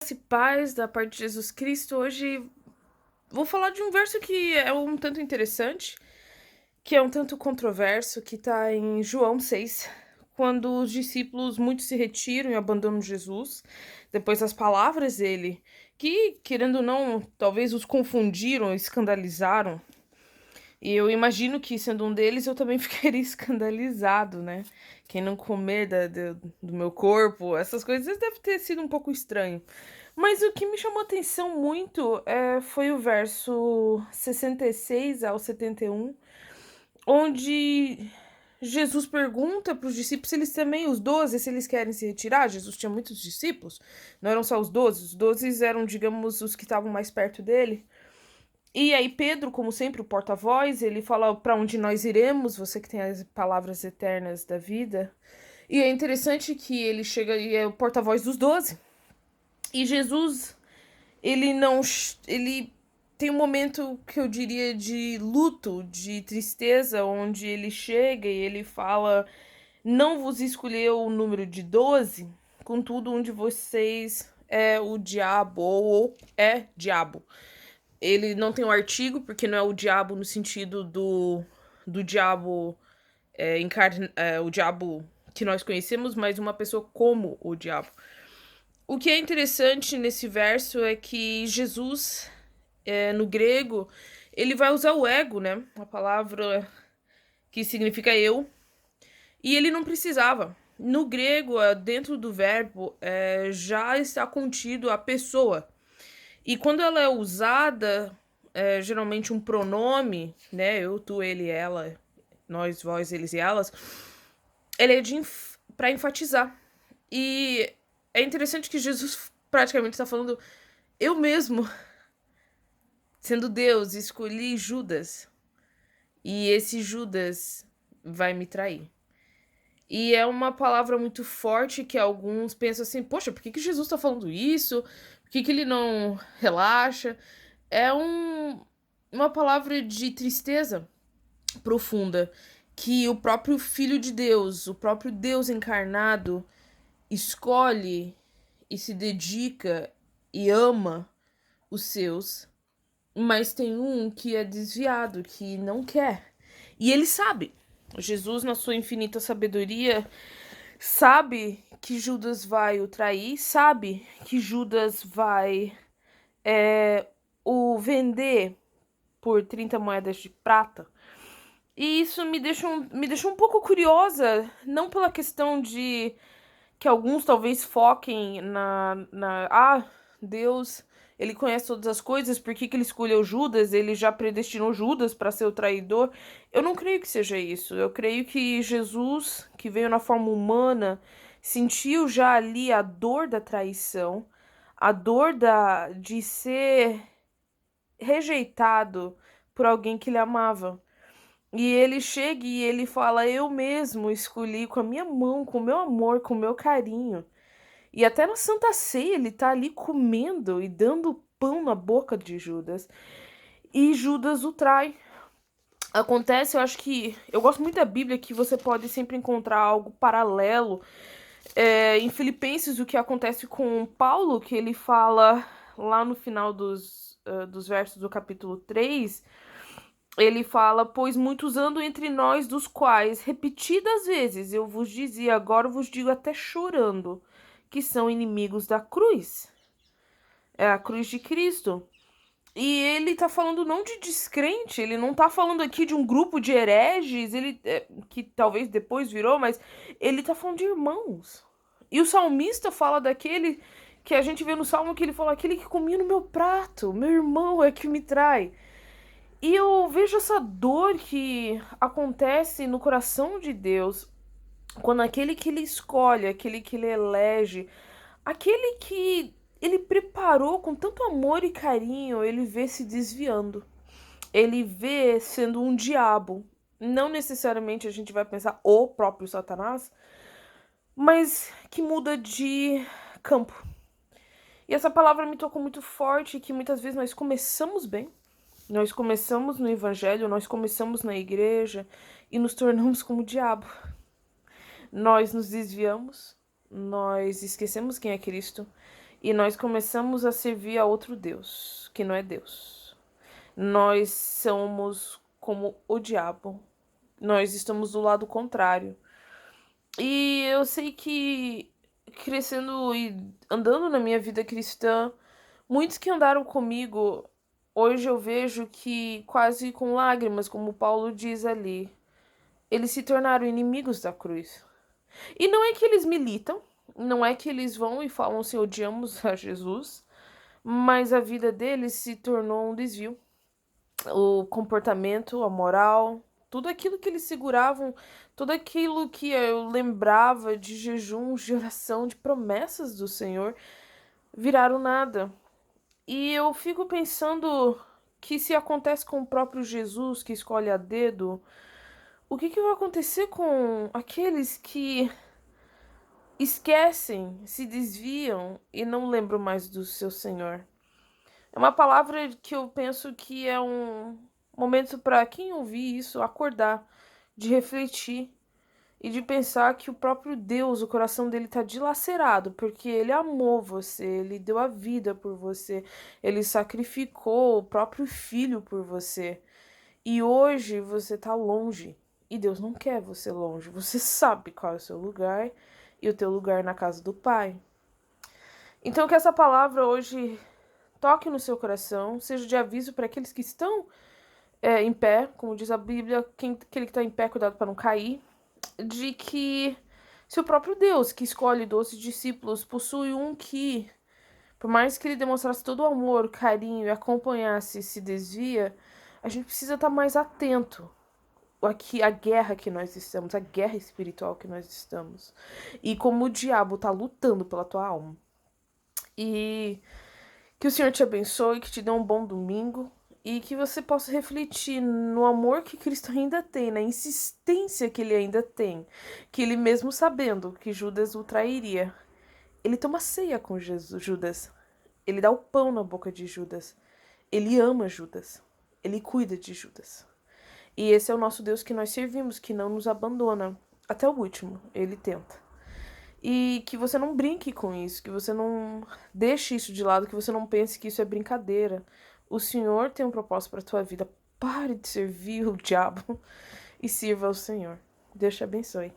Graça e paz da parte de Jesus Cristo. Hoje vou falar de um verso que é um tanto interessante, que é um tanto controverso, que está em João 6, quando os discípulos muitos se retiram e abandonam Jesus, depois das palavras dele, que, querendo ou não, talvez os confundiram, escandalizaram. E eu imagino que, sendo um deles, eu também ficaria escandalizado, né? Quem não comer do meu corpo, essas coisas deve ter sido um pouco estranho. Mas o que me chamou atenção muito foi o verso 66 ao 71, onde Jesus pergunta para os discípulos se eles também, os 12, se eles querem se retirar. Jesus tinha muitos discípulos, não eram só os 12 eram, digamos, os que estavam mais perto dele. E aí Pedro, como sempre, o porta-voz, ele fala para onde nós iremos, você que tem as palavras eternas da vida. E é interessante que ele chega e é o porta-voz dos 12. E Jesus, ele não. Ele tem um momento que eu diria de luto, de tristeza, onde ele chega e ele fala: Não vos escolheu o número de 12, contudo, um de vocês é o diabo, ou é diabo. Ele não tem um artigo, porque não é o diabo no sentido do diabo o diabo que nós conhecemos, mas uma pessoa como o diabo. O que é interessante nesse verso é que Jesus, no grego, ele vai usar o ego, né? Uma palavra que significa eu. E ele não precisava. No grego, dentro do verbo, já está contido a pessoa. E quando ela é usada, geralmente um pronome, né? Eu, tu, ele, ela, nós, vós, eles e elas, ele é para enfatizar. E é interessante que Jesus praticamente está falando, eu mesmo, sendo Deus, escolhi Judas. E esse Judas vai me trair. E é uma palavra muito forte que alguns pensam assim, poxa, por que Jesus está falando isso? Por que ele não relaxa? É uma palavra de tristeza profunda que o próprio Filho de Deus, o próprio Deus encarnado, escolhe e se dedica e ama os seus, mas tem um que é desviado, que não quer. E ele sabe. Jesus, na sua infinita sabedoria, sabe que Judas vai o trair, sabe que Judas vai o vender por 30 moedas de prata. E isso me deixou um pouco curiosa, não pela questão de que alguns talvez foquem Deus, ele conhece todas as coisas, por que ele escolheu Judas? Ele já predestinou Judas para ser o traidor? Eu não creio que seja isso. Eu creio que Jesus, que veio na forma humana, sentiu já ali a dor da traição, a dor de ser rejeitado por alguém que ele amava. E ele chega e ele fala: Eu mesmo escolhi com a minha mão, com o meu amor, com o meu carinho. E até na Santa Ceia ele tá ali comendo e dando pão na boca de Judas. E Judas o trai. Acontece, eu acho que. Eu gosto muito da Bíblia, que você pode sempre encontrar algo paralelo. Em Filipenses, o que acontece com Paulo, que ele fala lá no final dos versos do capítulo 3, ele fala: Pois muitos andam entre nós, dos quais, repetidas vezes, eu vos dizia, agora vos digo até chorando, que são inimigos da cruz. É a cruz de Cristo. E ele tá falando não de descrente, ele não tá falando aqui de um grupo de hereges, que talvez depois virou, mas ele tá falando de irmãos. E o salmista fala daquele que a gente vê no salmo que ele fala: aquele que comia no meu prato, meu irmão é que me trai. E eu vejo essa dor que acontece no coração de Deus quando aquele que ele escolhe, aquele que ele elege, aquele que ele preparou com tanto amor e carinho, ele vê se desviando. Ele vê sendo um diabo. Não necessariamente a gente vai pensar o próprio Satanás, mas que muda de campo. E essa palavra me tocou muito forte, que muitas vezes nós começamos bem, nós começamos no evangelho, nós começamos na igreja e nos tornamos como o diabo. Nós nos desviamos, nós esquecemos quem é Cristo e nós começamos a servir a outro Deus, que não é Deus. Nós somos como o diabo. Nós estamos do lado contrário. E eu sei que crescendo e andando na minha vida cristã, muitos que andaram comigo, hoje eu vejo que quase com lágrimas, como Paulo diz ali, eles se tornaram inimigos da cruz. E não é que eles militam, não é que eles vão e falam assim, odiamos a Jesus, mas a vida deles se tornou um desvio. O comportamento, a moral, tudo aquilo que eles seguravam, tudo aquilo que eu lembrava de jejum, de oração, de promessas do Senhor, viraram nada. E eu fico pensando que se acontece com o próprio Jesus que escolhe a dedo, o que vai acontecer com aqueles que esquecem, se desviam e não lembram mais do seu Senhor? É uma palavra que eu penso que é um momento para quem ouvir isso acordar, de refletir e de pensar que o próprio Deus, o coração dele está dilacerado, porque ele amou você, ele deu a vida por você, ele sacrificou o próprio filho por você. E hoje você está longe. E Deus não quer você longe. Você sabe qual é o seu lugar e o teu lugar na casa do Pai. Então que essa palavra hoje toque no seu coração, seja de aviso para aqueles que estão em pé, como diz a Bíblia, aquele que está em pé, cuidado para não cair, de que se o próprio Deus, que escolhe 12 discípulos, possui um que, por mais que ele demonstrasse todo o amor, carinho e acompanhasse, se desvia, a gente precisa estar mais atento aqui a guerra que nós estamos, a guerra espiritual que nós estamos. E como o diabo está lutando pela tua alma. E que o Senhor te abençoe, que te dê um bom domingo e que você possa refletir no amor que Cristo ainda tem, na insistência que ele ainda tem, que ele mesmo sabendo que Judas o trairia, ele toma ceia com Jesus, Judas. Ele dá o pão na boca de Judas. Ele ama Judas. Ele cuida de Judas. E esse é o nosso Deus que nós servimos, que não nos abandona até o último. Ele tenta. E que você não brinque com isso, que você não deixe isso de lado, que você não pense que isso é brincadeira. O Senhor tem um propósito para a tua vida. Pare de servir o diabo e sirva ao Senhor. Deus te abençoe.